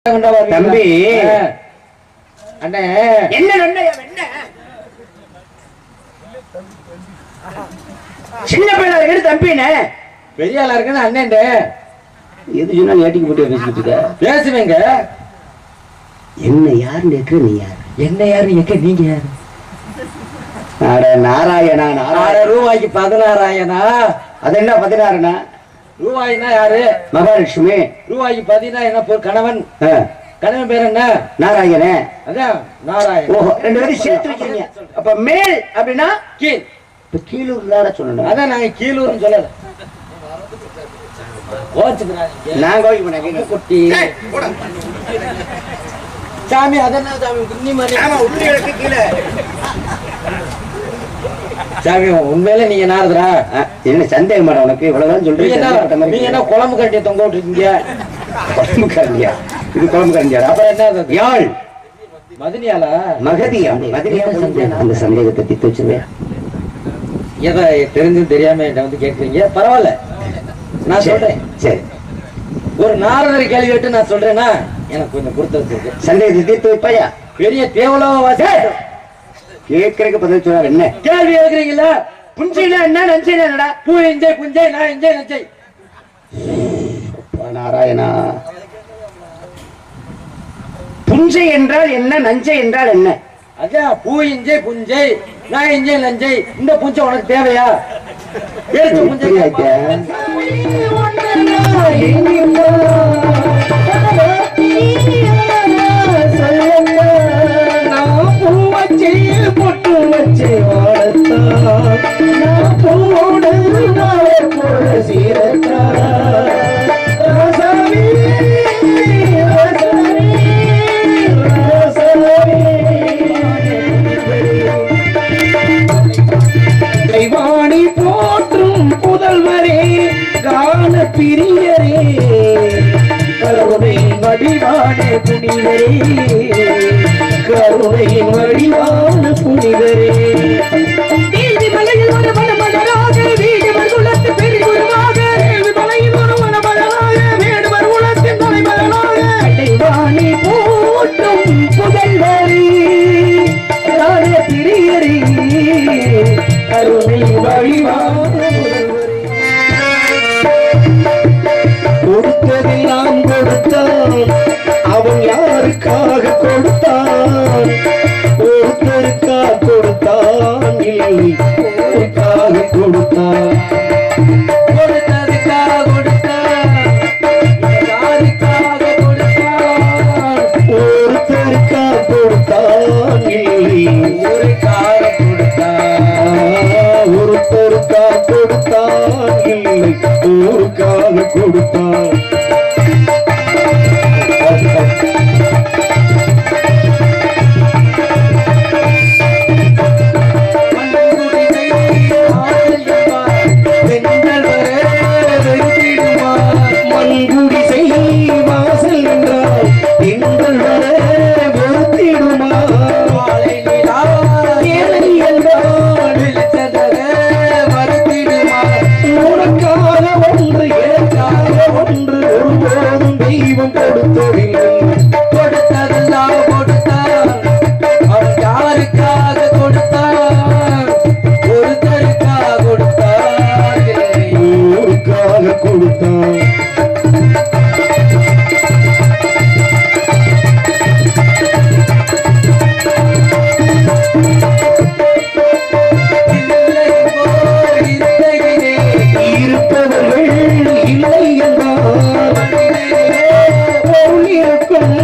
தம்பி அண்ணே என்ன சின்ன பையனா இருக்கு தம்பினே பெரிய ஆளா இருக்குன்னு அண்ணன் எது சொன்னா ஏட்டிக்கு போட்டு பேசிக்கிட்டு இருக்க பேசுவேங்க என்ன யாருன்னு கேட்க நீ யார் என்ன யாருன்னு கேட்க நீங்க யாரு நாராயணா ரூபாய்க்கு 16,000 அது என்ன 16 ரூபாய்னா யாரு மகாலட்சுமி ரூபாய்க்கு 10 என்ன கணவன் கணவன் பேர் என்ன நாராயண அதான் நாராயண ஓஹோ ரெண்டு பேரும் சேர்த்து வைக்கிறீங்க அப்ப மேல் அப்படின்னா கீழ் இப்ப கீழூர்ல சொல்லணும் அதான் நாங்க கீழூர்னு சொல்லல நான் கோயிலுக்கு குட்டி சாமி அதென்ன சாமி குன்னி மாதிரி ஆமா உள்ளிகளுக்கு கீழே சாமி உண்மையில நீங்க நாரதுரா என்ன சந்தேகம் மாட்டேன் உனக்கு இவ்வளவுதான் சொல்றீங்க நீங்க என்ன குழம்பு கட்டிய தொங்க விட்டுருக்கீங்க குழம்பு கரண்டியா இது குழம்பு கரண்டியா அப்புறம் என்ன யாழ் மதினியாலா மகதியா மதினியா அந்த சந்தேகத்தை தீர்த்து வச்சிருவேன் எதை தெரிஞ்சும் தெரியாம என்ன வந்து கேட்குறீங்க பரவாயில்ல நான் சொல்றேன் சரி ஒரு நாரதரை கேள்வி கேட்டு நான் சொல்றேன்னா எனக்கு கொஞ்சம் கொடுத்து வச்சிருக்கு சந்தேகத்தை தீர்த்து வைப்பாயா பெரிய தேவலோக வாசி கேட்கறதுக்கு பதில் சொல்றாரு என்ன கேள்வி கேட்கறீங்களா புஞ்சைனா என்ன நஞ்சைனா என்னடா பூ எஞ்சை புஞ்சை நான் எஞ்சை நஞ்சை நாராயணா புஞ்சை என்றால் என்ன நஞ்சை என்றால் என்ன அதான் பூ இஞ்சை புஞ்சை நான் இஞ்சை நஞ்சை இந்த புஞ்சை உனக்கு தேவையா எடுத்து புஞ்சை பொட்டு வச்சு சீரத்தா போற்றும் புதல்வரே காண பிரியரே கருணை வடிவான புனிதரே கருணை வடிவான புனிதரே மலையில் ஒரு மனமலராக வீடுவர் குலத்து பெருகுருவாக மலையில் ஒரு மனமலராக வேடுவர் குலத்தின் தலைமலராக தெய்வானி போற்றும் புதல்வரே காண பிரியரே கருணை வழிவான கொடுத்ததெல்லாம் கொடுத்தான் அவன் யாருக்காக கொடுத்தான் ஒருத்தருக்காக கொடுத்தான் இல்லை ஒருக்காக கொடுத்தான் கொடுத்ததுக்காக கொடுத்தான் யாருக்காக கொடுத்தான் ஒருத்தருக்காக கொடுத்தான் இல்லை ஒருக்காக ஒருத்தருக்காக கொடுத்தான் இல்லை ஊருக்காக கொடுத்தான் மண்குடிசை வாசல் என்றால் எங்கள் வர வெறுத்திடுமா ஒன்று ஒருபோதும் தெய்வம் கொடுத்ததில்லை கொடுத்ததெல்லாம் கொடுத்தார் அவன் யாருக்காக கொடுத்தார் ஒருத்தருக்காக கொடுத்தார் ஊருக்காக கொடுத்தார் இருப்பவர்கள் இல்லை என்றால் இருக்கும்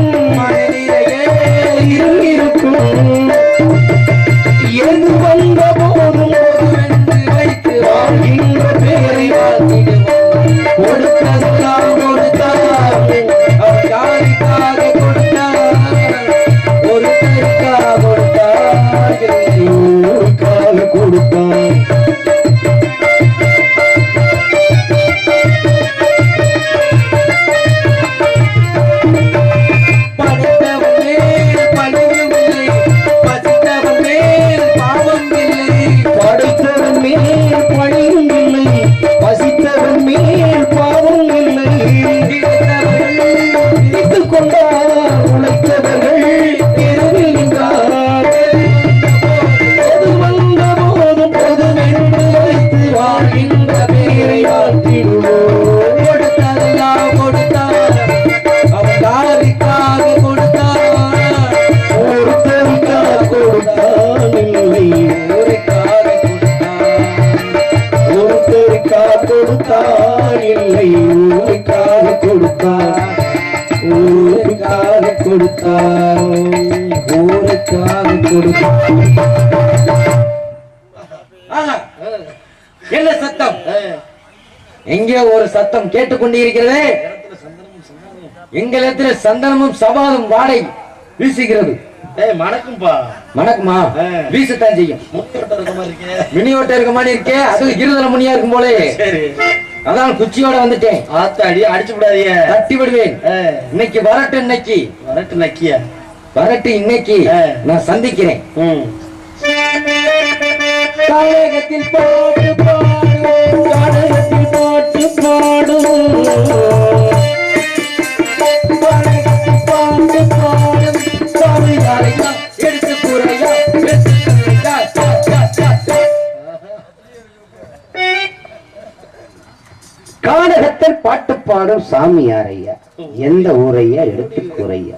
கொண்டார் உழைத்தவர்கள் தெருவில் நின்றார். பொது வந்த போதும் பொதுவென்று வைத்து வாழ்கின்ற பேரை ஆற்றிடுவோம். கொடுத்ததெல்லாம் கொடுத்தார், அவன் யாருக்காக கொடுத்தார்? ஒருத்தருக்காக கொடுத்தான் இல்லை, ஊருக்காக கொடுத்தான். ஒருத்தருக்காக கொடுத்தான் இல்லை, ஊருக்காக கொடுத்தான். ஊருக்காக கொடுத்தான், ஊருக்காக கொடுத்தான். என்ன சத்தம்? எங்கே ஒரு சத்தம் கேட்டுக்கொண்டிருக்கிறது. எங்களிடத்தில் சந்தனமும் சவாலும் வாடை வீசுகிறது. மணக்கும்பா. மணக்குமா? வீசத்தான் செய்யும். மினியோட்ட இருக்க மாதிரி இருக்கே, அது இருதல முனியா இருக்கும் போலே. அதான் குச்சியோட வந்துட்டேன். ஆத்தாடி அடிச்சு விடாதீங்க, தட்டி விடுவேன். இன்னைக்கு வரட்டு, இன்னைக்கு வரட்டு நக்கிய வரட்டு, இன்னைக்கு நான் சந்திக்கிறேன். தாயகத்தில் பாட்டு பாடும், தாயகத்தில் பாட்டு பாடும், தாயகத்தில் பாட்டு பாடும். சாமியாரையா எடுத்து கூறையா, கானகத்தில் பாட்டு பாடும் சாமியாரையா, எந்த ஊரையா எடுத்து கூறையா?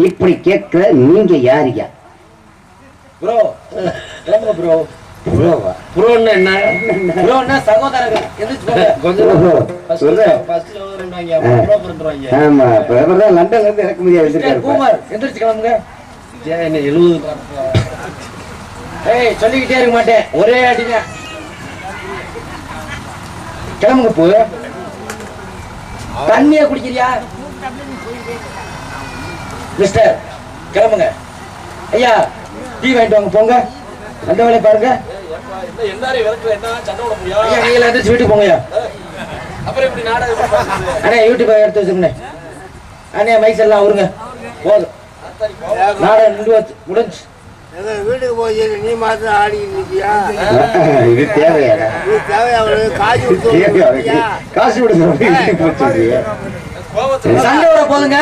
இப்படி கேட்கிற நீங்க யாரையா? Bro bro ப்ரோவா? ப்ரோன்னா என்ன? ப்ரோன்னா சகோதரர்கள். ஆமா, லண்டன்ல இருந்து இறக்குமதியா வச்சிருக்காரு. குமார் எந்திரிச்சு கிளம்புங்க. என்ன 70 சொல்லிக்கிட்டே இருக்க மாட்டேன், ஒரே அடிங்க. கிளம்புங்க. போ, தண்ணிய குடிக்கிறியா மிஸ்டர்? கிளம்புங்க. ஐயா டீ வாங்கிட்டு வாங்க, போங்க. அந்த வேலையை பாருங்க. நீங்க எந்திரிச்சு வீட்டுக்கு போங்க. அண்ணே யூடியூப் எடுத்து வச்சுக்கண்ணே. அண்ணே மைக்ஸ் எல்லாம் அவருங்க போதும். நாடகம் முடிஞ்சு வீட்டுக்கு போய் நீ மாத்திரம் ஆடிக்கிட்டு இருக்கியா? இது தேவையா? காசு சண்டை வர போதுங்க.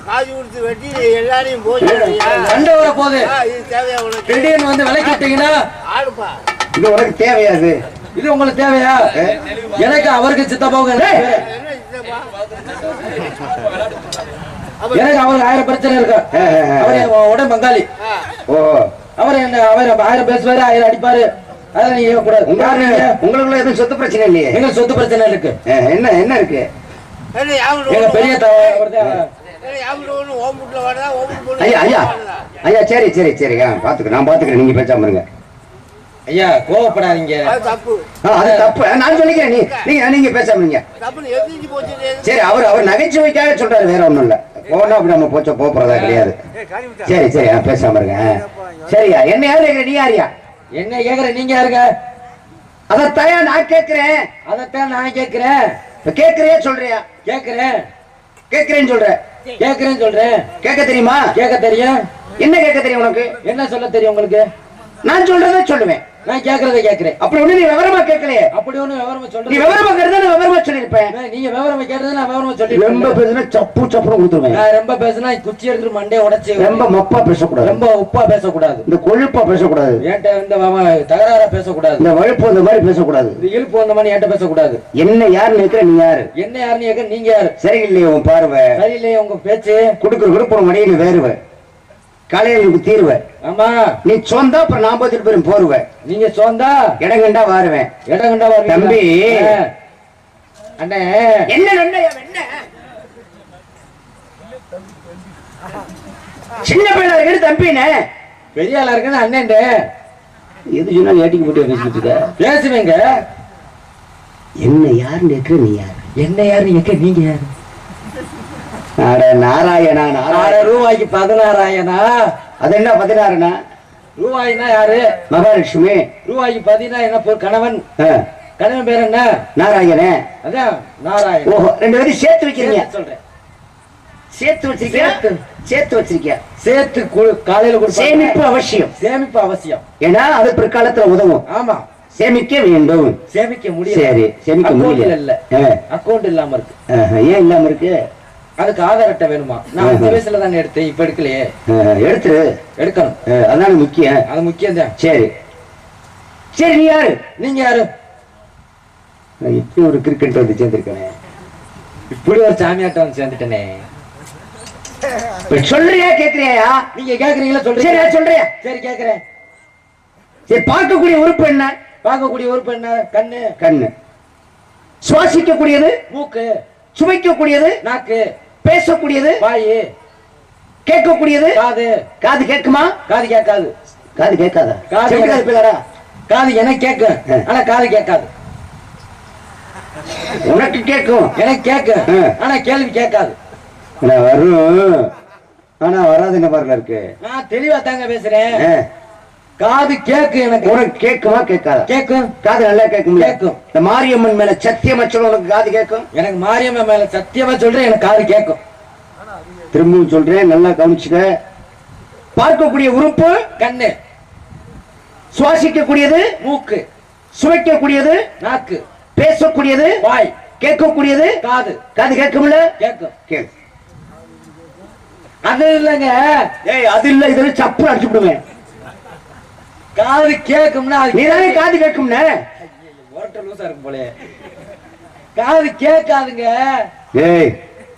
காசு கொடுத்து வெட்டி எல்லாரையும் போய் சண்டை வர போது. இது தேவையா உனக்கு? திடீர்னு வந்து விலைக்கு விட்டீங்கன்னா ஆடுப்பா. இது உனக்கு தேவையாது. இது உங்களுக்கு தேவையா? எனக்கு அவருக்கு சித்தப்பாவுங்க. எனக்கு அவருக்கு 1000 பிரச்சனை இருக்கு. அவரு உடம்பு பங்காளி. ஓ, அவர் என்ன, அவர் 1000 பேசுவாரு, 1000 அடிப்பாரு. அதெல்லாம் நீங்க கூடாது. உங்களுக்குள்ள எதுவும் சொத்து பிரச்சனை இல்லையே? எங்க சொத்து பிரச்சனை இருக்கு. என்ன என்ன இருக்கு? எங்க பெரிய ஐயா ஐயா ஐயா, சரி சரி சரி, பாத்துக்கிறேன், நான் பாத்துக்கிறேன். நீங்க பேசாம இருங்க ஐயா, கோவப்படாதீங்க. அது தப்பு, நான் சொல்லிக்கிறேன். நீங்க பேசாம இருங்க. சரி, அவர் நகைச்சுவைக்காக சொல்றாரு, வேற ஒண்ணும் இல்ல. போனா அப்படி நம்ம போறதா கிடையாது. சரி சரி, பேசாம இருங்க. சரியா, என்ன யாரு? நீ யாரியா? என்ன கேக்குற? நீங்க யாருங்க? அதத்தான் நான் கேக்குறேன். அதத்தான் நான் கேக்குறேன். கேக்குறே சொல்றியா? கேக்குறேன். கேக்குறேன்னு சொல்றேன். கேக்குறேன்னு சொல்றேன். கேட்க தெரியுமா? கேட்க தெரியும். என்ன கேட்க தெரியும் உனக்கு? என்ன சொல்ல தெரியும் உங்களுக்கு? நான் சொல்றதை சொல்லுவேன். நான் கேக்குறதை கேக்குறேன். அப்படி ஒண்ணு நீ விவரமா கேட்கலையே. அப்படி ஒண்ணு விவரமா சொல்ற. நீ விவரமா கேட்டா நான் விவரமா சொல்லிருப்பேன். நீங்க விவரமா கேட்டது நான் விவரமா சொல்லிருப்பேன். ரொம்ப பேசுனா சப்பு சப்புன்னு கொடுத்துருவேன். நான் ரொம்ப பேசுனா குச்சி எடுத்து மண்டைய உடைச்சு. ரொம்ப மப்பா பேசக்கூடாது, ரொம்ப உப்பா பேசக்கூடாது, இந்த கொழுப்பா பேசக்கூடாது, ஏன்ட்ட இந்த தகராறா பேசக்கூடாது, இந்த வழுப்பு இந்த மாதிரி பேசக்கூடாது, இந்த இழுப்பு அந்த மாதிரி ஏன்ட்ட பேசக்கூடாது. என்ன யாருன்னு கேக்குற? நீ யாரு? என்ன யாருன்னு கேக்குற? நீங்க யாரு? சரியில்லையே உன் பார்வை, சரியில்லையே உங்க பேச்சு. கொடுக்குற கொடுப்போம் மடியை நீ வேறுவ, காலையில எனக்கு தீர்வ. ஆமா, நீ சொந்தா அப்புறம் நான் போத்திட்டு போய் போருவேன். நீங்க சொந்தா இடம் கண்டா வாருவேன். இடம் கண்டா வாருவேன். தம்பி அண்ணே, என்ன என்ன சின்ன பையனா இருக்கு தம்பினே, பெரிய ஆளா இருக்குன்னு அண்ணன். எது சொன்னா ஏட்டிக்கு போட்டு பேசிட்டு இருக்க? பேசுவேங்க. என்ன யாருன்னு கேக்குற? நீ யாரு? என்ன யாருன்னு கேட்க? நீங்க யாரு? நாராயணா. ரூபாய்க்கு 16,000. அது என்ன 16? ரூபாய்னா யாரு? மகாலட்சுமி. ரூபாய்க்கு 10 என்ன? கணவன். கணவன் பேர் என்ன? நாராயணே. அதான் நாராயணன். ஓஹோ, 2 பேரும் சேர்த்து வைக்கிறீங்க. சொல்றேன், சேர்த்து வச்சிருக்கியா? சேர்த்து வச்சிருக்கியா? சேர்த்து காலையில கொடு. சேமிப்பு அவசியம். சேமிப்பு அவசியம். ஏன்னா அது பிற்காலத்துல உதவும். ஆமா, சேமிக்க வேண்டும். சேமிக்க முடியும். சரி, சேமிக்க முடியல. இல்ல, அக்கௌண்ட் இல்லாம இருக்கு. ஏன் இல்லாம இருக்கு? அதுக்கு ஆதார் அட்டை வேணுமா? நான் இந்த வயசுல தானே எடுத்தேன், இப்ப எடுக்கலையே. எடுத்துரு, எடுக்கணும். அதான் முக்கியம். அது முக்கியம் தான். சரி சரி, நீ யாரு? நீங்க யாரு? நான் இப்படி ஒரு கிரிக்கெட் வந்து சேர்ந்திருக்கேன், இப்படி ஒரு சாமியாட்டம் வந்து சேர்ந்துட்டேனே. சொல்றியா கேக்குறியா? நீங்க கேக்குறீங்களா? சரி சொல்றீங்க. சொல்றியா? சரி கேக்குறேன். சரி, பார்க்கக்கூடிய உறுப்பு என்ன? பார்க்கக்கூடிய உறுப்பு என்ன? கண்ணு. கண்ணு. சுவாசிக்கக்கூடியது மூக்கு. சுவைக்கக்கூடியது நாக்கு. பேசக்கூடியது வாயு. கேட்கக்கூடியது காது. காது கேட்குமா? காது கேட்காது. காது கேட்காதா? காது செவிட்டு காது பிள்ளைடா. காது எனக்கு கேட்கும், ஆனா காது கேட்காது. உனக்கு கேட்கும், எனக்கு கேட்கும், ஆனா கேள்வி கேட்காது. வரும் ஆனா வராதுங்க மாதிரில இருக்கு. நான் தெளிவா தாங்க பேசுறேன். காது கேக்கு எனக்கு. உனக்கு கேட்குமா? கேட்காதா? கேட்கும். காது நல்லா கேட்கும். கேட்கும். இந்த மாரியம்மன் மேல சத்தியமா சொல்ல, உனக்கு காது கேட்கும்? எனக்கு மாரியம்மன் மேல சத்தியமா சொல்றேன், எனக்கு காது கேட்கும். திரும்பவும் சொல்றேன், நல்லா கவனிச்சுக்க. பார்க்கக்கூடிய உறுப்பு கண்ணு. சுவாசிக்கக்கூடியது மூக்கு. சுவைக்கக்கூடியது நாக்கு. பேசக்கூடியது வாய். கேட்கக்கூடியது காது. காது கேட்கும்ல? கேட்கும். கேளு. அது இல்லங்க. ஏய், அது இல்ல, இதெல்லாம் சப்பு அடிச்சு விடுவேன். காது கேட்கும்னா அது நீதானே காது கேட்கும்னே. ஒரட்ட லூசா இருக்கும் போல. காது கேட்காதுங்க. ஏய்,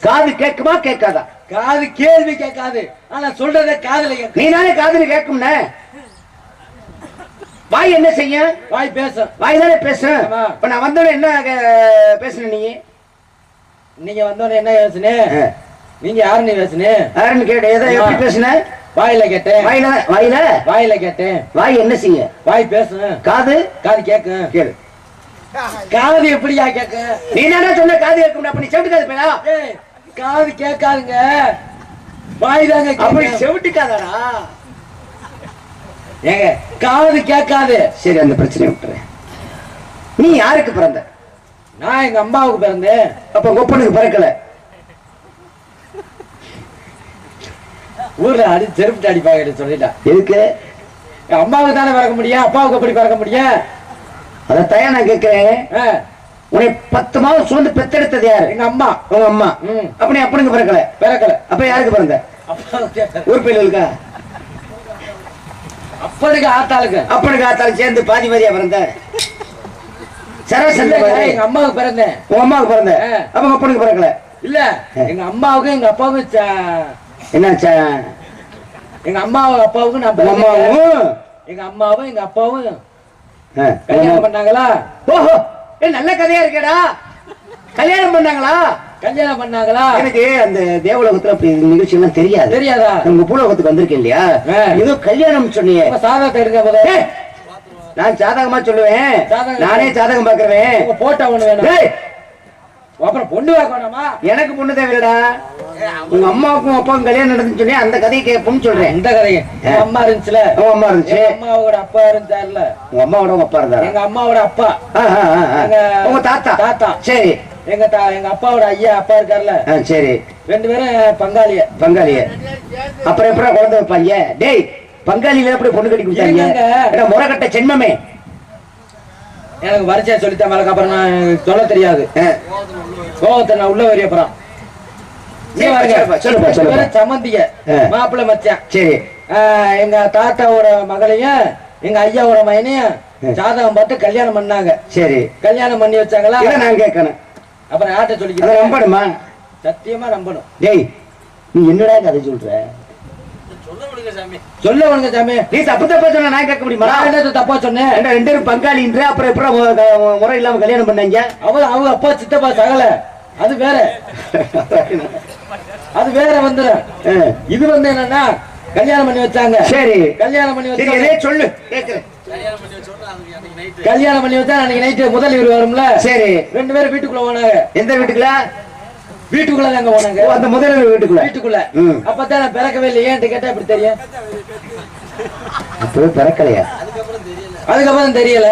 காது கேட்குமா கேட்காதா? காது கேள்வி கேட்காது, ஆனா சொல்றத காதுல கேட்கும். நீதானே காதுல கேட்கும்னே. வாய் என்ன செய்ய? வாய் பேசும். வாய் தானே பேசும். ஆமா. இப்ப நான் வந்தோட என்ன பேசுன நீ? நீங்க வந்தோடனே என்ன பேசுனே? நீங்க யாருன்னு பேசுனே? யாருன்னு கேட்ட? ஏதோ எப்படி பேசுன? வாயில கேட்டேன். வாயில வாயில வாயில கேட்டேன். வாய் என்ன செய்ய? வாய் பேசும். காது காது கேட்கும். கேளு. காது எப்படியா கேட்கும்? நீ தானே சொன்ன காது கேட்கும். அப்ப நீ செவிட்டு காது பேரா? ஏய், காது கேட்காதுங்க, வாய் தாங்க அப்படி கேட்கும். செவிட்டு காதாடா? ஏங்க, காது கேட்காது. சரி, அந்த பிரச்சனையை விட்டுறேன். நீ யாருக்கு பிறந்த? நான் எங்க அம்மாவுக்கு பிறந்தேன். அப்ப கொப்பனுக்கு பிறக்கல. ஊர்ல அடி செருப்பு அடிப்பாங்க சொல்லிட்டா. எதுக்கு? என் அம்மாவுக்கு தானே பிறக்க முடியும், அப்பாவுக்கு எப்படி பிறக்க முடியும்? அதைத்தான் நான் கேட்கிறேன். உன்னை 10 மாதம் சுமந்து பெத்தெடுத்தது யாரு? எங்க அம்மா. உங்க அம்மா. அப்ப நீ அப்பனுக்கு பிறக்கல. பிறக்கல. அப்ப யாருக்கு பிறந்த? உறுப்பில் இருக்கா? அப்பனுக்கு ஆத்தாளுக்கு. அப்பனுக்கு ஆத்தாலும் சேர்ந்து பாதி பாதியா பிறந்த. சரவசந்த எங்க அம்மாவுக்கு பிறந்தேன். உங்க அம்மாவுக்கு பிறந்த. அப்ப உங்க அப்பனுக்கு பிறக்கல. இல்ல, எங்க அம்மாவுக்கும் எங்க அப்பாவுக்கும் என்னாச்சா? எங்க அம்மாவும் அப்பாவுக்கும் நான் அம்மாவும் எங்க அம்மாவும் எங்க அப்பாவும் கல்யாணம் பண்ணாங்களா? ஓஹோ, நல்ல கதையா இருக்கேடா. கல்யாணம் பண்ணாங்களா? கல்யாணம் பண்ணாங்களா? எனக்கு அந்த தேவலோகத்துல அப்படி நிகழ்ச்சி எல்லாம் தெரியாது. தெரியாதா? உங்க பூலோகத்துக்கு வந்திருக்கேன் இல்லையா? ஏதோ கல்யாணம் சொன்னீங்க. சாதகத்தை எடுக்க போதே நான் ஜாதகமா சொல்லுவேன். நானே ஜாதகம் பாக்குறேன். போட்டோ ஒண்ணு வேணும். அப்புறம் பொண்ணு வாங்கணுமா? எனக்கு பொண்ணு தேவையில்லடா. உங்க அம்மாவுக்கும் அப்பாவுக்கும் கல்யாணம் நடந்துன்னு சொல்லி அந்த கதையை கேட்போம்னு சொல்றேன். இந்த கதையை எங்க அம்மா இருந்துச்சுல. உங்க அம்மா இருந்துச்சு. அம்மாவோட அப்பா இருந்தாருல. உங்க அம்மாவோட உங்க அப்பா இருந்தாரு. எங்க அம்மாவோட அப்பா. உங்க தாத்தா. தாத்தா. சரி. எங்க அப்பாவோட ஐயா அப்பா இருக்காருல்ல. சரி. 2 பேரும் பங்காளிய. பங்காளிய. அப்புறம் எப்படி குழந்தை வைப்பாங்க? டேய், பங்காளியில எப்படி பொண்ணு கட்டி கொடுத்தாங்க? முறைகட்ட சென்மமே. எனக்கு வரிசையா சொல்லித்தேன். மலைக்கு அப்புறம் நான் சொல்ல தெரியாது. கோவத்தை நான் உள்ள வரிய அப்புறம் சம்மந்திய மாப்பிள்ளை மச்சான். சரி. எங்க தாத்தாவோட மகளையும் எங்க ஐயாவோட மகனையும் ஜாதகம் பார்த்து கல்யாணம் பண்ணாங்க. சரி. கல்யாணம் பண்ணி வச்சாங்களா? நான் கேட்கணும். அப்புறம் யார்கிட்ட சொல்லிக்கிறேன்? நம்பணுமா? சத்தியமா நம்பணும். டேய், நீ என்னடா கதை சொல்ற? சொல்ல வேணுங்க சாமி. நீ தப்பா சொன்ன நான் கேட்க முடியுமா? தப்பா சொன்னேன். 2 பேரும் பங்காளின்ற அப்புறம் எப்படி முறை இல்லாம கல்யாணம் பண்ணாங்க? அவங்க அப்பா சித்தப்பா சகல. அது வேற. அது வேற வந்துடும். இது வந்து என்னன்னா கல்யாணம் பண்ணி வச்சாங்க. சரி. கல்யாணம் பண்ணி வச்சு சொல்லு கேக்குறேன். கல்யாணம் பண்ணி வச்சா அன்னைக்கு நைட்டு முதல் இவர் வரும்ல. சரி. 2 பேரும் வீட்டுக்குள்ள போனாங்க. எந்த வீட்டுக்குள்ள? வீட்டுக்குள்ள தாங்க போனாங்க. அந்த முதல் வீட்டுக்குள்ள. வீட்டுக்குள்ள. அப்பதான் நான் பிறக்கவே இல்லையே கேட்டா எப்படி தெரியும்? அப்பவே பிறக்கலையா? அதுக்கப்புறம் தெரியல.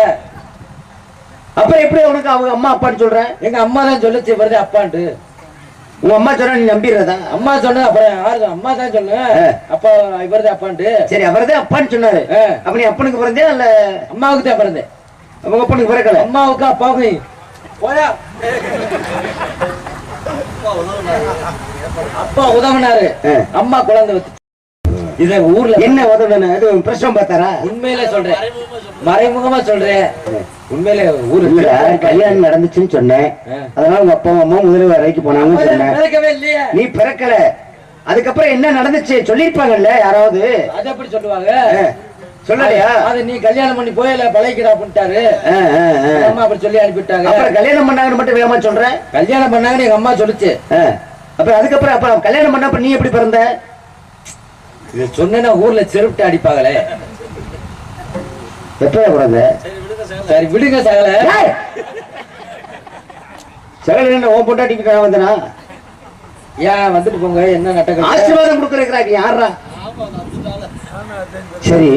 அப்புறம் எப்படி உனக்கு அவங்க அம்மா அப்பான்னு சொல்றேன்? எங்க அம்மா தான் சொல்லுச்சு வருது அப்பான்ட்டு. உங்க அம்மா சொன்னா நீ நம்பிடுறதா? அம்மா சொன்ன அப்புறம் யாரு? அம்மா தான் சொல்லு அப்பா இவரது அப்பான்ட்டு. சரி, அவர்தான் அப்பான்னு சொன்னாரு. அப்ப நீ அப்பனுக்கு பிறந்தே இல்ல அம்மாவுக்கு தான் பிறந்தேன். உங்க அப்பனுக்கு பிறக்கல? அம்மாவுக்கு அப்பாவுக்கு போயா அப்பா உதவினாரு, அம்மா குழந்தை வச்சு. இத ஊர்ல என்ன உதவுன? இது பிரச்சனை பார்த்தாரா? உண்மையில சொல்றேன், மறைமுகமா சொல்றேன். உண்மையில ஊரு கல்யாணம் நடந்துச்சுன்னு சொன்னேன். அதனால உங்க அப்பா அம்மா முதல்வர் வரைக்கு போனாங்கன்னு சொன்னேன். பிறக்கவே இல்லையே. நீ பிறக்கல. அதுக்கப்புறம் என்ன நடந்துச்சு சொல்லிருப்பாங்கல்ல யாராவது? அது எப்படி சொல்லுவாங்க? சொல்லலையா? அது நீ கல்யாணம் பண்ணி போயல பழைக்கிறா பண்ணிட்டாரு. அம்மா அப்படி சொல்லி அனுப்பிட்டாங்க. அப்புறம் கல்யாணம் பண்ணாங்கன்னு மட்டும் வேகமா சொல்றேன். கல்யாணம் பண்ணாங்கன்னு எங்க அம்மா சொல்லுச்சு. அப்புறம் அதுக்கப்புறம் அப்ப கல்யாணம் பண்ணப்ப நீ எப்படி பிறந்த? இது சொன்னா ஊர்ல செருப்பிட்டு அடிப்பாங்களே. எப்ப பிறந்த? சரி விடுங்க சகல. சகல என்ன ஓ பொண்டாட்டிக்கு நான் வந்தனா? ஏன் வந்துட்டு போங்க, என்ன நடக்க ஆசீர்வாதம் கொடுக்கறாங்க யாரா? சரி,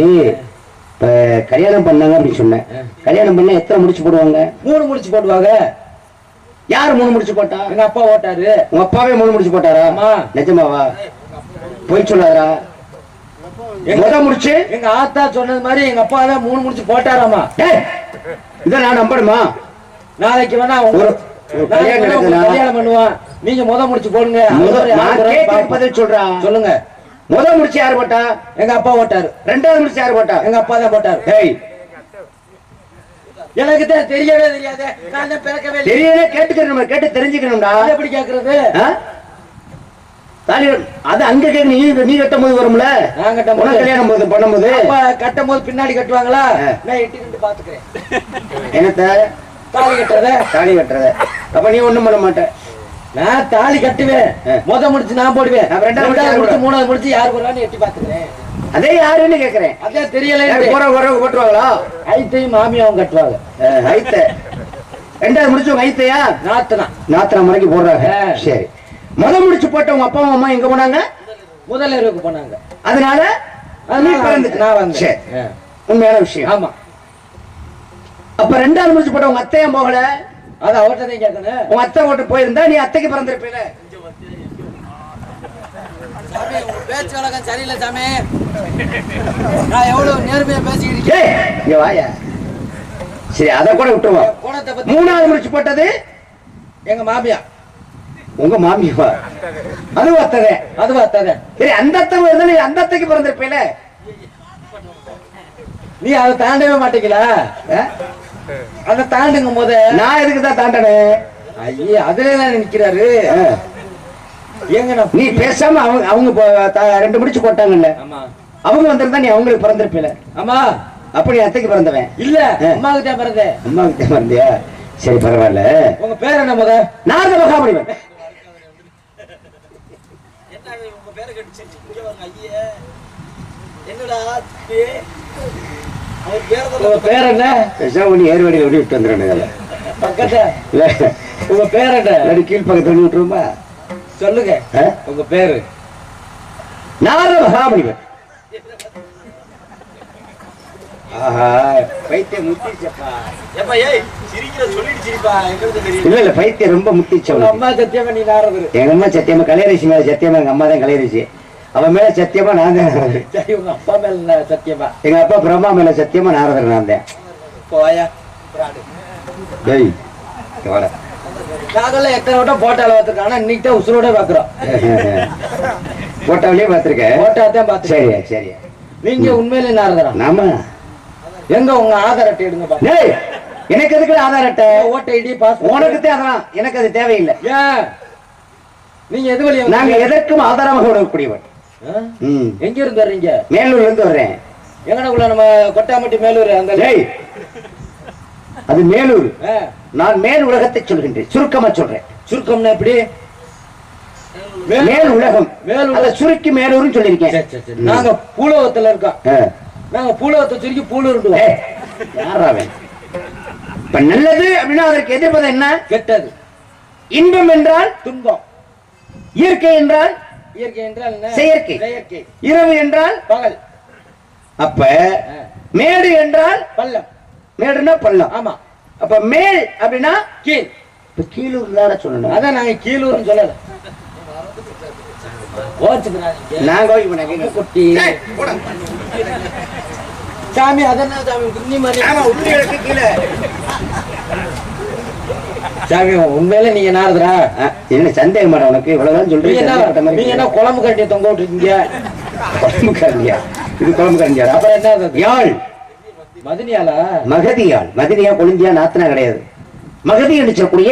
இப்ப கல்யாணம் பண்ணாங்க அப்படின்னு சொன்னேன். கல்யாணம் பண்ண எத்தனை முடிச்சு போடுவாங்க? 3 முடிச்சு போடுவாங்க. யாரு 3 முடிச்சு போட்டா? எங்க அப்பா ஓட்டாரு. உங்க அப்பாவே 3 முடிச்சு போட்டாரா? நிஜமாவா? போய் சொல்லாதரா? முத முடிச்சு எங்க ஆத்தா சொன்னது மாதிரி எங்க அப்பா தான் 3 முடிச்சு போட்டாராமா. இத நான் நம்பணுமா? நாளைக்கு வேணா கல்யாணம் பண்ணுவான், நீங்க முத முடிச்சு போடுங்க. பதில் சொல்றா. சொல்லுங்க. முத முடிச்சு யாரு போட்டா? எங்க அப்பா ஓட்டாரு. ரெண்டாவது முடிச்சு யாரு போட்டா? எங்க அப்பா தான் போட்டாரு. எனக்கு தான் தெரியவே தெரியாது, நான் தான் பிறக்கவே தெரியவே. கேட்டுக்கணும், கேட்டு தெரிஞ்சுக்கணும்டா. எப்படி கேக்குறது? அது அங்க கேட்க நீ கட்டும் போது வரும்ல. நான் கட்டும் போது கல்யாணம் போது பண்ணும்போது கட்டும் போது பின்னாடி கட்டுவாங்களா? நான் எட்டி பாத்துக்கிறேன். என்னத்த? தாலி கட்டுறத. தாலி கட்டுறத. அப்ப நீ ஒண்ணும் பண்ண மாட்ட. நான் தாலி கட்டுவேன், முத முடிச்சு நான் போடுவேன். ரெண்டாவது முடிச்சு மூணாவது முடிச்சு யாரு போறான்னு எட்டி பாத்துக்கிறேன். அதே யாருன்னு கேக்குறேன். அதே தெரியல. போட்டுருவாங்களா? ஐத்தையும் மாமியாவும் கட்டுவாங்க. ஐத்த ரெண்டாவது முடிச்சு ஐத்தையா? நாத்தனா முறைக்கு போடுறாங்க. சரி, முத முடிச்சு போட்டவங்க அப்பா அம்மா எங்க போனாங்க? முதலிரவுக்கு போனாங்க. அதனால நான் வந்து உண்மையான விஷயம். ஆமா. அப்ப ரெண்டாவது முடிச்சு போட்டவங்க அத்தையும் போகல? அது அவர்கிட்ட கேட்கணும். உங்க அத்தை ஓட்டு போயிருந்தா நீ அத்தைக்கு பிறந்திருப்பீல. பேச்சு வழக்கம் சரியில்லை சாமி. நான் எவ்வளவு நேர்மையா பேசிக்கிட்டேன். சரி, அதை கூட விட்டுருவோம். மூணாவது முடிச்சு போட்டது எங்க மாமியா. உங்க மாமியா? அது அத்ததை. அது அத்ததை. சரி, அந்த அத்தை நீ அந்த அத்தைக்கு பிறந்திருப்பீல. நீ அதை தாண்டவே மாட்டீங்களா? அதை தாண்டுங்க போத. நான் எதுக்கு தான் தாண்டனேன்? ஐயே, அதுலதான் நிக்கிறாரு. நீ பேசாம அவங்க 2 முடிச்சு போட்டாங்கல்ல, அவங்க வந்திருந்தா நீ அவங்களுக்கு பிறந்திருப்பீல. ஆமா. அப்படி அத்தைக்கு பிறந்தவன் இல்ல, அம்மா கிட்ட பிறந்தேன். அம்மா கிட்ட பிறந்தியா? சரி, பரவாயில்ல. உங்க பேர் என்ன முத? நாரத மகாமுனிவன். பேர் என்ன? ஏர்வடியில் விட்டு விட்டு வந்துடுறேன். உங்க பேர் என்ன? கீழ்பக்கத்துல விட்டுருமா? சொல்லுங்க உங்க பேரு. நாரத மகாமுனிவன். பைத்தியம் முத்திச்சப்பா. இல்ல, பைத்தியம் ரொம்ப முத்திச்சவன். அம்மா சத்தியமா நீ நாரதர். எங்க அம்மா சத்தியமா கலையரசி மேல சத்தியமா எங்க அம்மா தான் கலையரசி. அவன் மேல சத்தியமா நான் தான். உங்க அப்பா மேல சத்தியமா? எங்க அப்பா பிரம்மா மேல சத்தியமா நாரதர் நான் தான். போயா. நாங்கெல்லாம் எத்தனை வட்டம் போட்டால பார்த்திருக்கோம், ஆனா இன்னைக்கு தான் உசுரோட பாக்குறோம். போட்டாவிலேயே பாத்திருக்கேன். போட்டா தான் பாத்து. சரியா சரியா. நீங்க உண்மையிலே நாரதரா? நாம எங்க உங்க ஆதார் அட்டை எடுங்க பாருங்க. எனக்கு எதுக்கு ஆதார் அட்டை? ஓட்டை ஐடி பாஸ். உனக்கு அதெல்லாம் எனக்கு அது தேவையில்லை. ஏன் நீங்க எது வழியா? நாங்க எதற்கும் ஆதாரமாக விடக்கூடியவன். எங்க இருந்து வர்றீங்க? மேலூர்ல இருந்து வர்றேன். எங்கனக்குள்ள நம்ம கொட்டாமட்டி மேலூர் அந்த. அது மேலூர். நான் மேல் உலகத்தை சொல்கின்றேன், சுருக்கமா சொல்றேன். சுருக்கம்னா எப்படி? மேல் உலகம். மேல் சுருக்கி மேலூர்னு சொல்லியிருக்கேன். நாங்க பூலோகத்துல இருக்கோம். நாங்க பூலோகத்தை சுருக்கி பூலூர். யாராவன் இப்ப நல்லது அப்படின்னா அதற்கு எதிர்ப்பது என்ன? கெட்டது. இன்பம் என்றால் துன்பம். இயற்கை என்றால் இயற்கை என்றால் செயற்கை. செயற்கை. இரவு என்றால் பகல். அப்ப மேடு என்றால் பள்ளம். மேடுனா பள்ளம். ஆமா. அப்ப மேல் அப்படின்னா கீழ். இப்ப கீழூர் தான சொல்லணும். அதான் நாங்க கீழூர்னு சொல்லல. குட்டி சாமி. அதான் சாமி குன்னி மாதிரி. கீழே சாமி உண்மையில நீங்க நாரதரா? என்ன சந்தேகம் மேடம் உனக்கு இவ்வளவுதான் சொல்றீங்க? நீங்க என்ன குழம்பு கட்டிய தொங்க விட்டுருக்கீங்க? குழம்பு கரண்டியா? இது குழம்பு கரண்டியா? அப்புறம் என்ன? யாழ். மதினியாளா? மகதியாள். மதினியா கொழுந்தியா நாத்தனா கிடையாது. மகதி என்று சொல்லக்கூடிய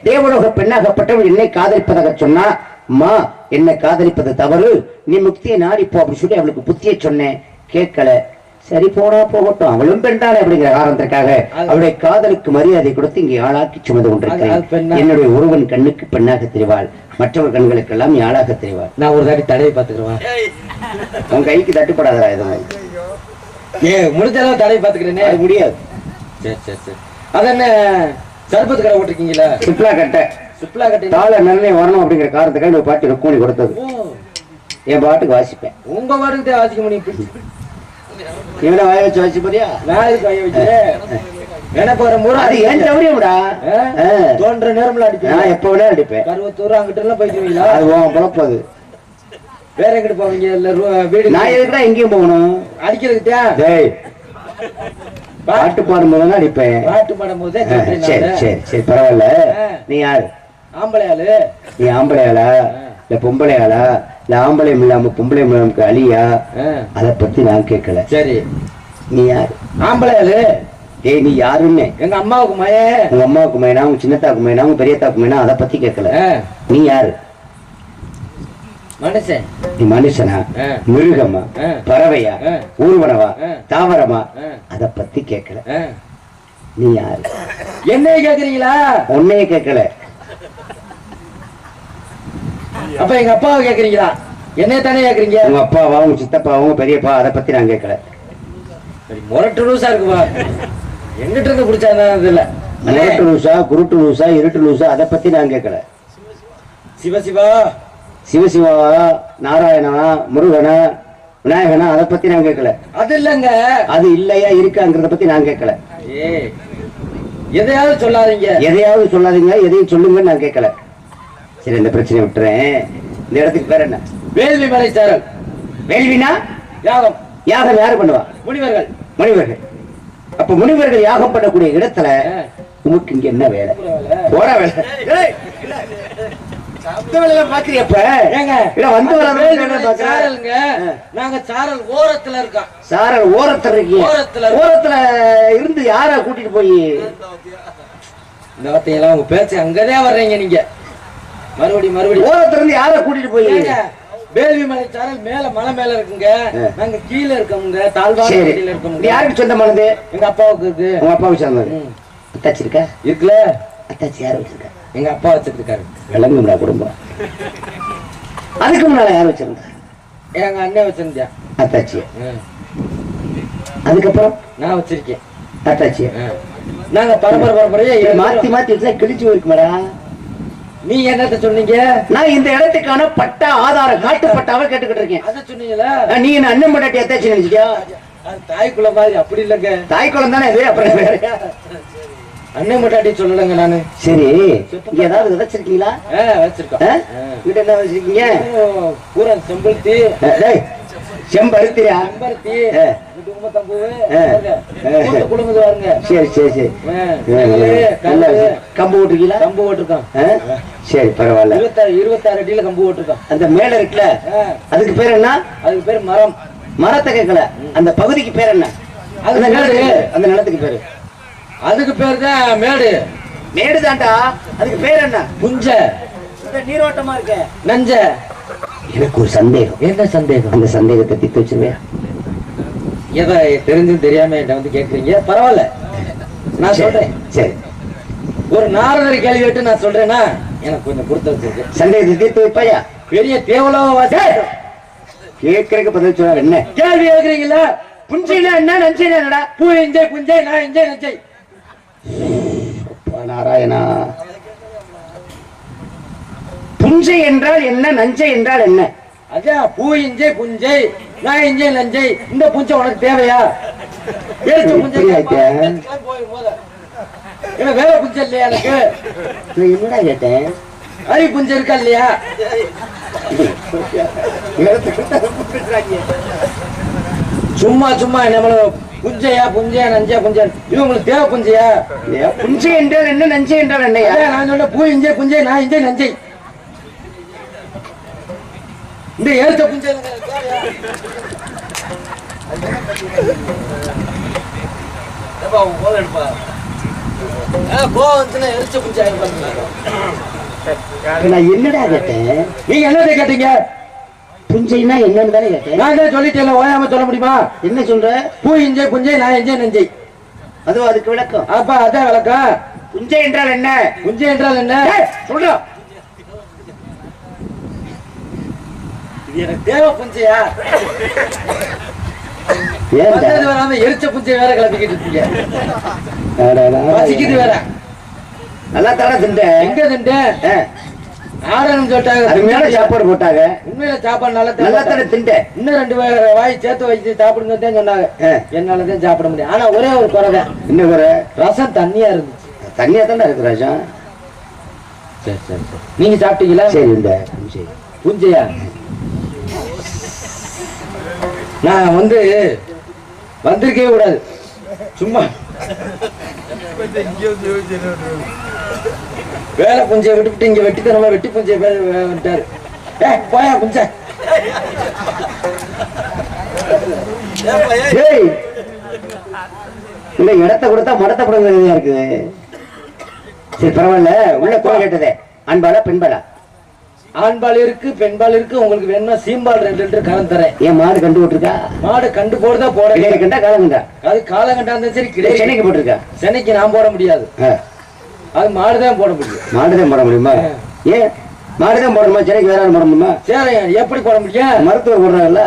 தேவலோக பெண்ணாகப்பட்டவள் என்னை காதலிப்பதாக சொன்னா, அம்மா என்னை காதலிப்பது தவறு, நீ முக்தியை நாடிப்போ அப்படின்னு சொல்லி அவளுக்கு புத்தியை சொன்னேன். கேட்கல. சரி போனா போகட்டும், அவளும் பெண்தானே அப்படிங்கிற காரணத்திற்காக அவளுடைய காதலுக்கு மரியாதை கொடுத்து இங்கே ஆளாக்கி சுமந்து கொண்டிருக்கிறேன். என்னுடைய ஒருவன் கண்ணுக்கு பெண்ணாக தெரிவாள், மற்றவர் கண்களுக்கெல்லாம் ஆளாக தெரிவாள். நான் ஒரு தாட்டி தடையை பார்த்துக்கிறேன். உன் கைக்கு தட்டுப்படாதா எதுவும்? முடிஞ்ச அளவு தடையை பார்த்துக்கிறேனே. அது முடியாது. சரி சரி சரி. அது என்ன சர்பத்து கடை ஓட்டிருக்கீங்களா? சிப்லா கட்டை. சிப்லா கட்டை தாள நிர்ணயம் வரணும் அப்படிங்கிற காரணத்துக்காக ஒரு பாட்டு கூலி கொடுத்தது. என் பாட்டுக்கு வாசிப்பேன். உங்க பாட்டுக்கு தான் வாசிக்க முடியும். இவனை வாய வச்சு வாசி போறியா? நான் இதுக்கு வாய வச்சு எனக்கு ஒரு முறை அது ஏன் சௌரியம்டா. தோன்ற நேரம்ல அடிப்பேன். நான் எப்ப வேணா அடிப்பேன். கருவத்தூர் அங்கிட்ட எல்லாம் போய்க்குவீங்களா? அது குழப்பது. வேற எங்கிட்டு போவீங்க? இல்ல வீடு. நான் எதுக்குடா எங்கேயும் போகணும்? அடிக்கிறதுக்கு டேய் பாட்டு பாடும்போது அடிப்பேன். பாட்டு பாடும்போது சரி சரி சரி பரவாயில்ல. நீ யாரு? ஆம்பளையாளு. நீ ஆம்பளையாளா இல்ல பொம்பளையாளா இல்ல ஆம்பளையும் இல்லாம பொம்பளையும் இல்லாம அழியா? அத பத்தி நான் கேட்கல. சரி நீ யாரு? ஆம்பளையாளு. ஏய் நீ யாருன்னு? எங்க அம்மாவுக்கு மயன். உங்க அம்மாவுக்கு மயனா, உங்க சின்னத்தாக்கு மயனா, உங்க பெரியத்தாக்கு மயனா? அத பத்தி கேட்கல. நீ யாரு? மனுஷன். நீ மனுஷனா, மிருகமா, பறவையா, ஊர்வனவா, தாவரமா? அத பத்தி கேட்கல. நீ யாரு? என்னைய கேக்குறீங்களா? உன்னைய கேட்கல. அப்ப எங்க அப்பாவை கேக்குறீங்களா? என்னைய தானே கேக்குறீங்க. உங்க அப்பாவா, உங்க சித்தப்பா, உங்க பெரியப்பா? அத பத்தி நான் கேட்கல. முரட்டு லூசா இருக்குவா. எங்கிட்ட இருந்து பிடிச்சாதான் இல்ல. முரட்டு லூசா, குருட்டு லூசா, இருட்டு லூசா? அத பத்தி நான் கேட்கல. சிவசிவா, சிவசிவாவா, நாராயணனா, முருகனா, விநாயகனா? அத பத்தி நான் கேட்கல. அது இல்லங்க. அது இல்லையா இருக்காங்கிறத பத்தி நான் கேட்கல. எதையாவது சொல்லாதீங்க. எதையாவது சொல்லாதீங்க, எதையும் சொல்லுங்க நான் கேட்கல. சரி இந்த பிரச்சனை விட்டுறேன். இந்த இடத்துக்கு பேர் என்ன? வேள்வி மலை சாரல். வேள்வினா யாகம். யாகம் யாரு பண்ணுவா? முனிவர்கள். முனிவர்கள். அப்ப முனிவர்கள் யாகம் பண்ணக்கூடிய இடத்துல உனக்கு இங்க என்ன வேலை? போற வேலை. பாக்குறியப்ப நாங்க சாரல் ஓரத்துல இருக்கோம். சாரல் ஓரத்துல இருக்கீங்க. ஓரத்துல இருந்து யார கூட்டிட்டு போய் இந்த வார்த்தையெல்லாம் உங்க பேச்சு அங்கதான் வர்றீங்க நீங்க. மறுபடியும் ஓரத்துல இருந்து யார கூட்டிட்டு போய்? வேள்வி மலை சாரல் மேல மலை மேல இருக்குங்க. நாங்க கீழே இருக்கோங்க. தாழ்வான இருக்கோம். யாருக்கு சொந்தமானது? எங்க அப்பாவுக்கு இருக்கு. உங்க அப்பாவுக்கு சொந்தமானது. அத்தாச்சி இருக்கா? இருக்குல்ல. அத்தாச்சி யாரு வச்சிருக்கா? எங்க அப்பா வச்சிருக்காரு. விளங்குங்களா குடும்பம்? அதுக்கு முன்னால யார் வச்சிருந்தா? எங்க அண்ணன் வச்சிருந்தா அத்தாச்சி. அதுக்கப்புறம் நான் வச்சிருக்கேன் அத்தாச்சி. நாங்க பரம்பரையா மாத்தி மாத்தி வச்சா கிழிச்சு இருக்குமாடா. நீ என்னத்த சொன்னீங்க? நான் இந்த இடத்துக்கான பட்டா ஆதாரம் காட்டு பட்டாவை கேட்டுக்கிட்டு இருக்கேன். அத சொன்னீங்களா? நீ என்ன அண்ணன் பொண்டாட்டி அத்தாச்சி நினைச்சியா? தாய்க்குள்ள மாதிரி அப்படி இல்லங்க. தாய்க்குளம் தானே இது. அப்புறம் அண்ணன் பொண்டாட்டி சொல்லலங்க நானு. சரி ஏதாவது விதைச்சிருக்கீங்களா? வச்சிருக்கோம். வீட்டு என்ன வச்சிருக்கீங்க? பூரா செம்பருத்தி. செம்பருத்தியா? செம்பருத்தி. சரி சரி சரி. கம்பு ஓட்டுருக்கீங்களா? கம்பு ஓட்டிருக்கோம். சரி பரவாயில்ல. 26 அடியில கம்பு ஓட்டிருக்கோம். அந்த மேல இருக்குல்ல அதுக்கு பேர் என்ன? அதுக்கு பேர் மரம். மரத்தை கேட்கல. அந்த பகுதிக்கு பேர் என்ன? அந்த நிலத்துக்கு பேரு? அதுக்கு பேர் தான் மேடு. மேடு தாண்டா. அதுக்கு பேர் என்ன? புஞ்ச. நீரோட்டமா இருக்க நஞ்ச. எனக்கு ஒரு சந்தேகம். என்ன சந்தேகம்? அந்த சந்தேகத்தை தீர்த்து வச்சிருவியா? எதை தெரிஞ்சும் தெரியாம என்ன வந்து கேக்குறீங்க? பரவாயில்ல நான் சொல்றேன். சரி ஒரு நாரதரை கேள்வி கேட்டு நான் சொல்றேன்னா எனக்கு கொஞ்சம் கொடுத்து வச்சிருக்கு. சந்தேகத்தை தீர்த்து வைப்பாயா? பெரிய தேவலோக கேட்கறதுக்கு பதில் சொல்ல. என்ன கேள்வி கேட்கறீங்களா? புஞ்சைனா என்ன, நஞ்சைனா என்னடா? பூ இஞ்சை புஞ்சை, நான் இஞ்சை நஞ்சை. நாராயணா, புஞ்சை என்றால் என்ன, நஞ்சை என்றால் என்ன? அதான் பூ இஞ்சை புஞ்சை, நான் இஞ்சை நஞ்சை. இந்த புஞ்சை உனக்கு தேவையா? புஞ்சை வேற புஞ்சை இல்லையா எனக்கு? என்னடா கேட்டேன்? அரி புஞ்சை இருக்கா இல்லையா? சும்மா சும்மா நம்மள புஞ்சையா புஞ்சையா நஞ்சா புஞ்சா இது உங்களுக்கு தேவை புஞ்சையா? புஞ்சை என்றால் என்ன, நஞ்சை என்றால் என்னையா? நான் சொன்ன பூ இஞ்சை புஞ்சை, நான் இஞ்சை நஞ்சை. இந்த ஏற்ற புஞ்சை நான் என்னடா கேட்டேன்? நீங்க என்னதை கேட்டீங்க? புஞ்சைனா என்னன்னு தானே கேட்டேன். நான் தான் சொல்லிட்டேன், ஓயாம சொல்ல முடியுமா? என்ன சொல்ற? பூ இஞ்சை புஞ்சை, நான் இஞ்சை நஞ்சை. அதுவும் அதுக்கு விளக்கம். அப்ப அதான் விளக்கம். புஞ்சை என்றால் என்ன? புஞ்சை என்றால் என்ன சொல்றோம். எனக்கு தேவை புஞ்சையா? வராம எரிச்ச புஞ்சை வேற கிளப்பிக்கிட்டு இருக்கீங்க. பசிக்குது வேற. நல்லா தானே திண்ட. எங்க திண்ட? ஆடணும் சொல்லிட்டாங்க, அருமையான சாப்பாடு போட்டாங்க. உண்மையில சாப்பாடு நல்லா தானே திண்ட. இன்னும் 2 வாய் சேர்த்து வச்சு சாப்பிடுங்க தான் சொன்னாங்க. என்னாலதான் சாப்பிட முடியும். ஆனா ஒரே ஒரு குறைதான். என்ன குறை? ரசம் தண்ணியா இருந்துச்சு. தண்ணியா தானே இருக்கு ரசம். சரி சரி சரி. நீங்க சாப்பிட்டீங்களா? சரி. இந்த புஞ்சையா? நான் வந்திருக்கவே கூடாது. சும்மா வேலை புஞ்சையை விட்டுவிட்டு இங்க வெட்டித்தனமா வெட்டி புஞ்சை விட்டாரு. போயா புஞ்சை. இல்ல இடத்த கொடுத்தா மடத்த படம் இருக்குது. சரி பரவாயில்ல. உள்ள குறை கேட்டதே ஆண்பாலா பெண்பாலா? ஆண்பால் இருக்கு, பெண்பால் இருக்கு. உங்களுக்கு வேணும்னா சீம்பால் 2 லிட்டர் கலந்து தரேன். ஏன் மாடு கண்டு போட்டிருக்கா? மாடு கண்டு போடுதா போட கண்டா காலங்கண்டா? அது காலங்கண்டா இருந்தாலும் சரி கிடையாது. சென்னைக்கு போட்டிருக்கா? சென்னைக்கு நான் போட முடியாது. அது மாடுதான் போட முடியும். மாடுதான் போட முடியுமா? ஏன் மாடுதான் போடணுமா? சென்னைக்கு வேற போட முடியுமா? சரி, எப்படி போட முடியும்? மருத்துவ போடுறாங்கல்ல,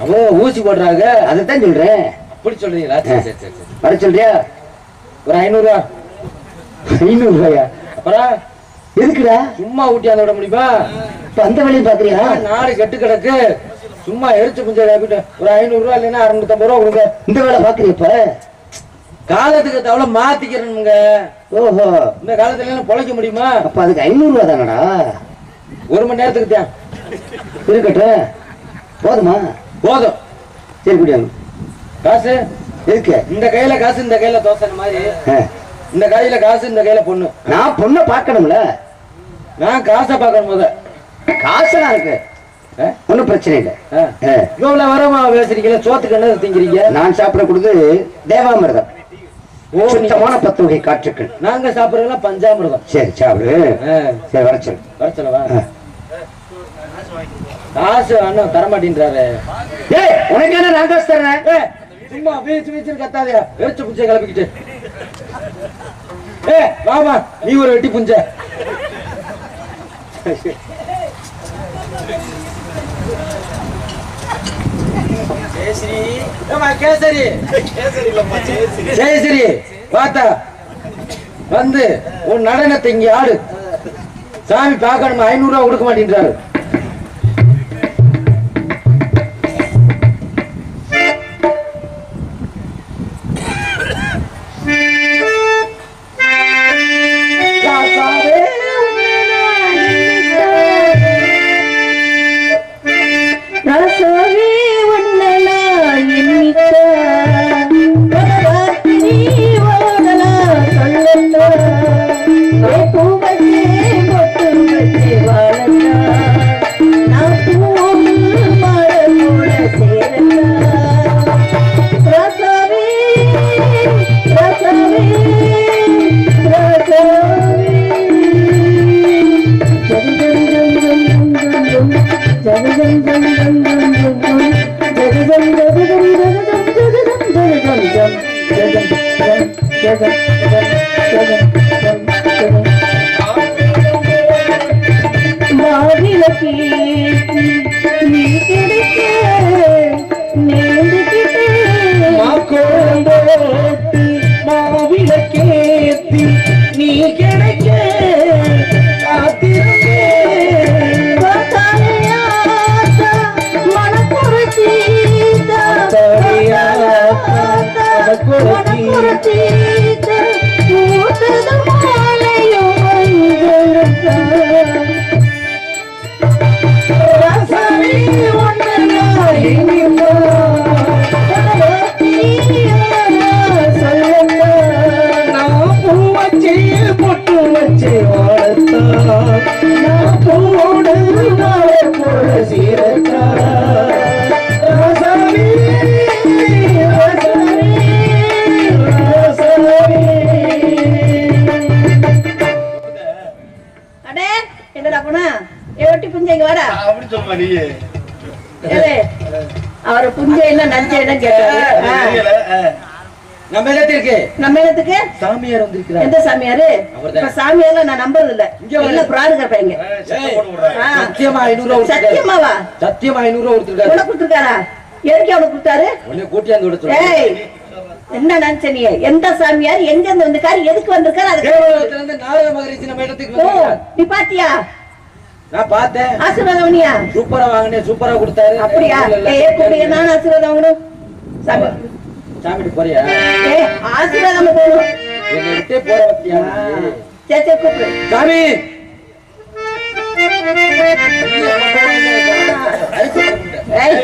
அவங்க ஊசி போடுறாங்க. அதைத்தான் சொல்றேன். அப்படி சொல்றீங்களா? சரி சரி சரி. வர சொல்றியா? ஒரு 500 ரூபா. 500 ரூபாயா? அப்புறம் எதுக்குடா? சும்மா ஊட்டியாந்து விட முடியுமா? அந்த வழியும் பாக்குறியா? நாடு கெட்டு கிடக்கு. சும்மா எரிச்சு புஞ்சை ஒரு 500 ரூபா இல்லைன்னா 650 ரூபா கொடுங்க. இந்த வேலை பாக்குறியப்ப காலத்துக்கு தவளை மாத்திக்கிறேனுங்க. ஓஹோ, இந்த காலத்துல பொழைக்க முடியுமா? அப்ப அதுக்கு 500 ரூபா தானடா? 1 மணி நேரத்துக்கு தான் இருக்கட்டும். போதுமா? போதும். சரி குடியாங்க. காசு இருக்கு. இந்த கையில காசு, இந்த கையில தோசை மாதிரி. இந்த கையில காசு, இந்த கையில பொண்ணு. நான் பொண்ணை பார்க்கணும்ல. நான் காசை பார்க்கணும். போத காசெல்லாம் இருக்கு, ஒன்னும் பிரச்சனை இல்லை. இவ்வளவு வரமா பேசுறீங்களா? சோத்துக்கு என்ன திங்கிறீங்க? நான் சாப்பிட கொடுத்து தேவாமிர்தம், சுத்தமான 10 வகை காற்றுக்கள். நாங்க சாப்பிடுறதுலாம் பஞ்சாமிர்தம். சரி சாப்பிடு. சரி வரச்சல் வரச்சலவா? காசு அண்ணன் தரமாட்டேன்றாரு. உனக்கு என்ன நான் காசு தரேன்? சும்மா வீச்சு வீச்சுன்னு கத்தாதையா? வெறிச்ச புஞ்சை கிளப்பிக்கிட்டு. வாமா, நீ ஒரு வெட்டி புஞ்ச. கேசரி கேசரி பார்த்தா வந்து உன் நடனத்தை இங்க ஆடு. சாமி பார்க்கணுமா? 500 ரூபா கொடுக்க மாட்டேன்றாரு. மாவிளக்கேத்தி நீ கிடைக்க ஒன்று அப்படி சொல்லுமா நீ அவரை புஞ்ச என்ன நஞ்ச என்ன கேட்டாரு. நம்ம இடத்திற்கு நம்ம இடத்துக்கு சாமியார் வந்திருக்கிறார். எந்த சாமியாரு? சாமியார்ல நான் நம்புறது இல்ல. இல்ல பிராடுக பையங்க. சத்தியமா 500 ரூபாய். சத்தியமாவா? சத்தியமா 500 ரூபாய் கொடுத்திருக்காரு. உனக்கு கொடுத்திருக்காரா? எதுக்கு அவனுக்கு கொடுத்தாரு? உன்னை கூட்டியாந்து விட சொல்லு. ஏய் என்ன நினைச்ச நீ? எந்த சாமியார் எங்க இருந்து வந்திருக்காரு? எதுக்கு வந்திருக்காரு? அது தேவலோகத்துல இருந்து நாரத மகரிஷி நம்ம இடத்துக்கு வந்திருக்கார். நீ பாத்தியா? நான் பார்த்தேன். ஆசீர்வாதம் வாங்கியா? சூப்பரா வாங்கினேன். சூப்பரா கொடுத்தாரு. அப்படியா? ஏய் கூப்பிடு நான் ஆசீர்வாதம் வாங்கணும். சாமி சாமிட்டு போறியா? ஏய் ஆசீர்வாதம் போணும். என்னை விட்டே போற பத்தியா? சே சே கூப்பிடு. சாமி ஏய்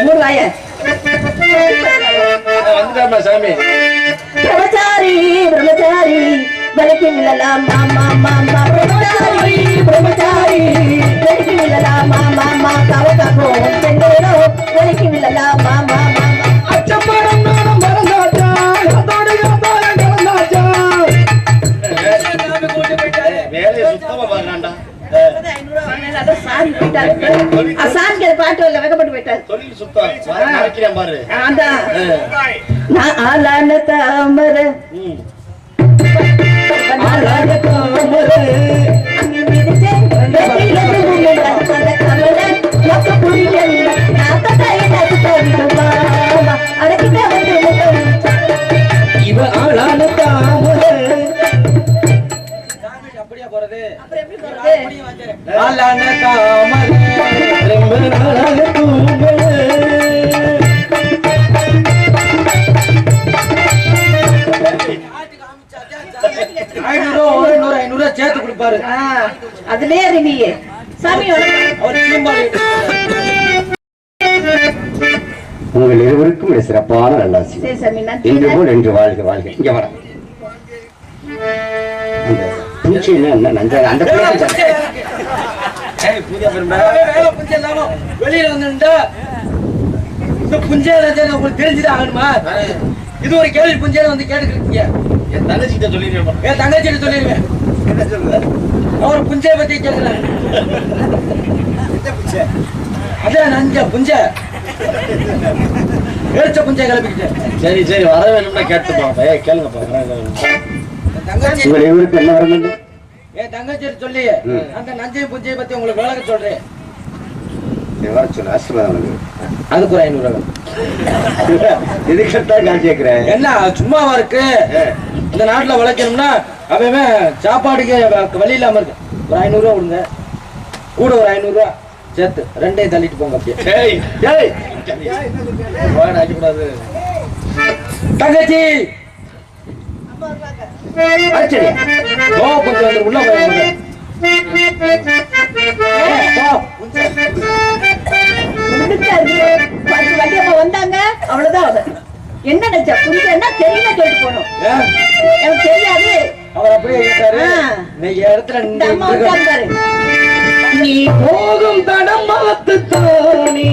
மூடு வாயே. வந்துட்டாமா சாமி. பிரம்மச்சாரி பிரம்மச்சாரி வலிக்கு விழலாம் மாமா மாமா. பிரம்மச்சாரி பிரம்மச்சாரி வலிக்கு விழலாம் மாமா மாமா. கவகோ செந்தேரோ வலிக்கு விழலாம் மாமா மாமா. அச்சப்படம் நானும் மறந்தாச்சா. அதோட யோபாரம் கலந்தாச்சா. வேலையை சுத்தமா பாருங்கடா. சாமி பாட்டு இல்ல வெக்கப்பட்டு போயிட்டாரு. தொழில் சுத்தம் நினைக்கிறேன் பாரு. அதான் நான் ஆளான தாமரை ஆளான தாமரை அங்கே மிதிச்சேன் அந்த கமலை எனக்கு புரியல. நான் அடக்கிட்ட வந்து இவ ஆளான தாமரை. அப்படியா போறது? அப்புறம் எப்படி போறது? ஆளான தாமரை ரொம்ப நாளாக தூங்கல. 500 சேர்த்து கொடுப்பாரு. அதுலயே இருந்தீங்க சாமி. அவர் சீம்பாடு உங்கள் இருவருக்கும் ஒரு சிறப்பான நல்லாசி. சரி சாமி நன்றி. இன்று போல் என்று வாழ்க வாழ்க. இங்க வர அந்த பூச்சி என்ன நஞ்சா அந்த வெளியில வந்து புஞ்சை உங்களுக்கு தெரிஞ்சுதான் ஆகணுமா? இது ஒரு கேள்வி. புஞ்சை வந்து கேட்டுக்கிட்டீங்க. என் தங்கச்சிட்ட சொல்லிடுவேன். என் தங்கச்சிட்டு சொல்லிடுவேன். என்ன சொல்லுவேன்? அவர் புஞ்சை பத்தி கேட்கிறேன். அதான் நஞ்ச புஞ்சை எடுத்த புஞ்சை கிளப்பிக்கிட்டேன். சரி சரி வர வேணும்னா கேட்டுப்பா. கேளுங்கப்பா. தங்கச்சி உங்கள் இருவருக்கும் என்ன வர வேண்டும்? என் தங்கச்சி சொல்லி அந்த நஞ்சை புஞ்சை பத்தி உங்களுக்கு விளக்க சொல்றேன். வர சொல்லு. ஆசீர்வாதம் உனக்கு. அதுக்கு ஒரு 500 இதுக்கத்தான் காட்சி கேட்கிறேன். என்ன சும்மாவா இருக்கு? இந்த நாட்டுல வளர்க்கணும்னா அவன் சாப்பாடுக்கு வழி இல்லாம இருக்கு. ஒரு 500 ரூபா கொடுங்க. கூட ஒரு 500 ரூபா சேர்த்து ரெண்டையும் தள்ளிட்டு போங்க. அப்படியே கூடாது. தங்கச்சி கொஞ்சம் வந்து உள்ள போய் வந்தாங்க அவ்வளவுதான். என்ன நினைச்சா புரிஞ்சா தெரியல சொல்லிட்டு போனோம். எனக்கு தெரியாது. அவர் அப்படியே இருக்காரு. இன்னைக்கு இடத்துல பாரு. நீ போகும் தடம் பார்த்து தோணி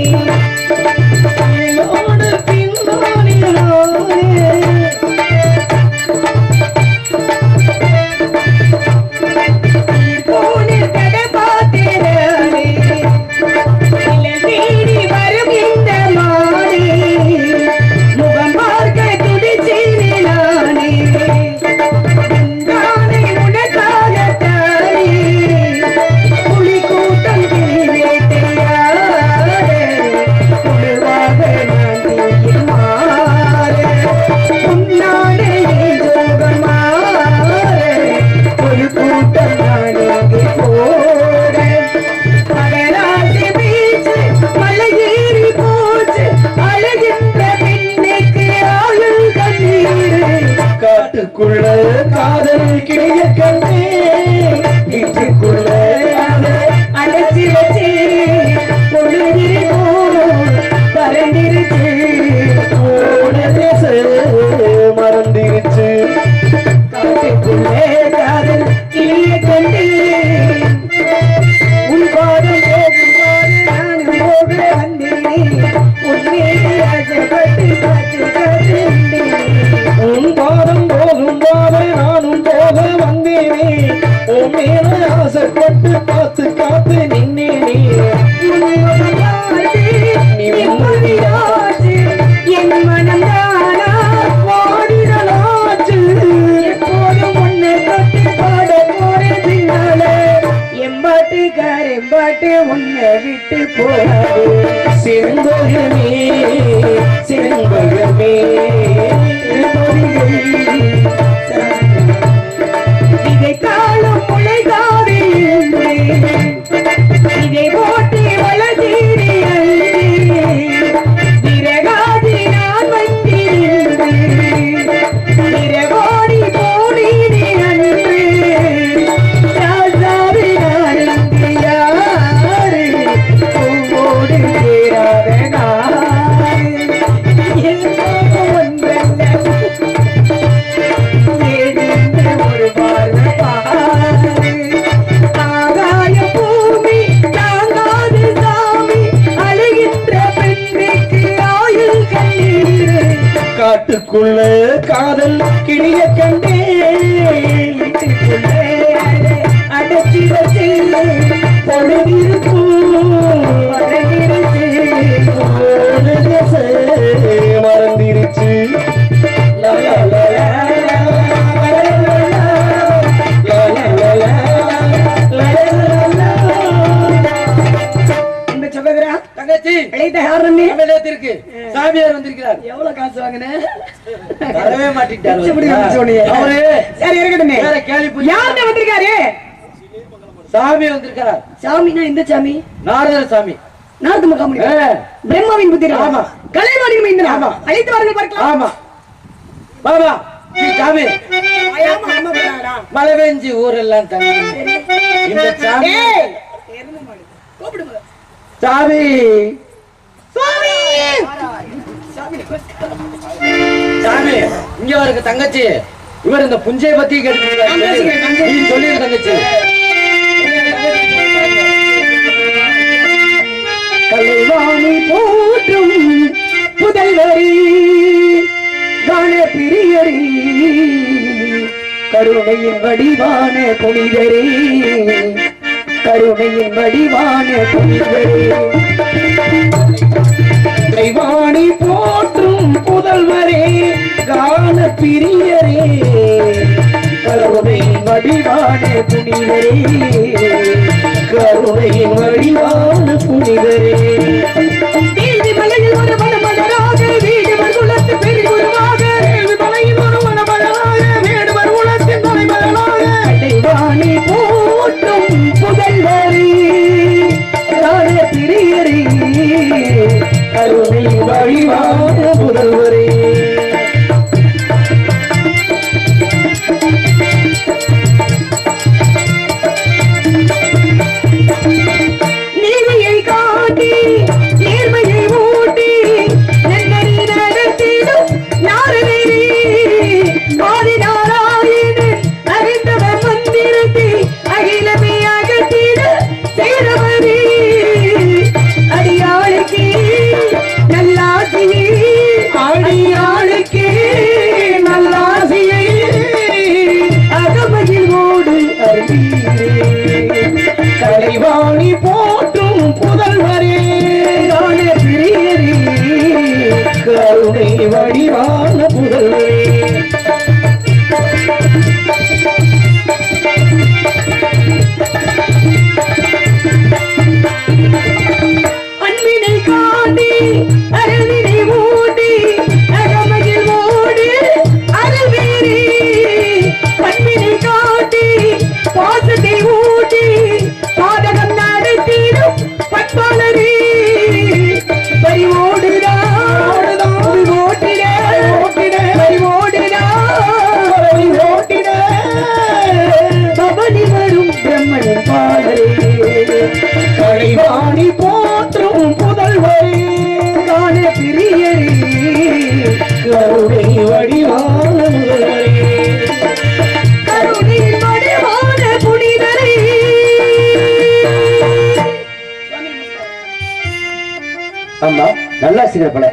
மாறு செண்பகமே செண்பகமே இதை காலம் முளைகாதே இதை போட்டு வளர்ந்தீரே விரகாதி நான் வந்தீரே விரவாடி போனீரே அன்று ராஜாவே நாடு யாரு பூவோடு சேராத ஒரு பார்வை ஆகாய பூமி தாங்காது சாமி அழுகின்ற பெண்ணுக்கு ஆயுள் கண்ணீர் காட்டுக்குள்ள காதல் கிளிய கண்டே அடச்சி வச்சு மறந்திருச்சு தங்கச்சி இருக்கு சாமியார் வந்திருக்கிறார். எவ்வளவு காசு வாங்கினேன்? தரவே மாட்டிட்டாரு. அவரு சரி இருக்கட்டும். வேற கேள்வி யாருன்னு வந்திருக்காரு? சாமி வந்திருக்கிறார். சாமினா இந்த சாமி நாரதர் சாமி. நாரத முகாமணி பிரம்மாவின் புத்திரன். ஆமா. கலைவாணி மைந்தன். ஆமா. அழைத்து வாருங்கள் பார்க்கலாம். ஆமா. பாபா சாமி மழை பெஞ்சு ஊரெல்லாம் தண்ணி. இந்த சாமி சாமி சாமி இங்க இருக்க தங்கச்சி இவர் இந்த புஞ்சை பத்தி கேட்டு சொல்லி தங்கச்சி கலைவாணி போற்றும் புதல்வரி காண பிரியரி கருணையின் வடிவான புனிதரே கருணையின் வடிவான புனிதரே கலைவாணி போற்றும் புதல்வரே காண பிரியரே கருணையின் வடிவான புனிதரே கருணையின் வடிவான புனிதரே தேவி மலையில் ஒரு மனமலராக வீடுவர் குலத்து பெருகுருவாக தேவி மலையில் ஒரு மனமலராக வீடுவர் குலத்தின் தலைமலராக கலைவாணி போற்றும் புதல்வரே காண பிரியரே கருணையின் வடிவான புதல்வரே நீதியை காட்டி நேர்மையை ஊட்டி நன்னறி நடத்திடும் நாரதரே ஆதி நாராயணன் அறிந்தவர் மந்திரத்தை அகிலமே அகத்திட செய்தவரே அடியாளுக்கு நல்லாசியை அடியாளுக்கு நல்லாசியை அகமகிழ்வோடு அறிவீரே கலைவாணி போற்றும் புதல்வரே காண பிரியரே கருணை வடிவான புதல்வரே அன்பினை காட்டி அருவினை ஊட்டி அகமகில் ஓடு அருவேரே பண்பினை காட்டி பாசத்தை ஊட்டி பாதகம் நடத்திடும் பட்பாளரே பறிவோடுடா ஓட்டிட பறிவோடுடா ஓட்டிட பவனி வரும் பிரம்மனின் பாடரே கலைவாணி போற்றும் புதல்வரே காண பிரியரே கருணை வடிவான முதல்வரே கருணையின் வடிவான புனிதரே ஆமா நல்லா சீக்கிரம் பல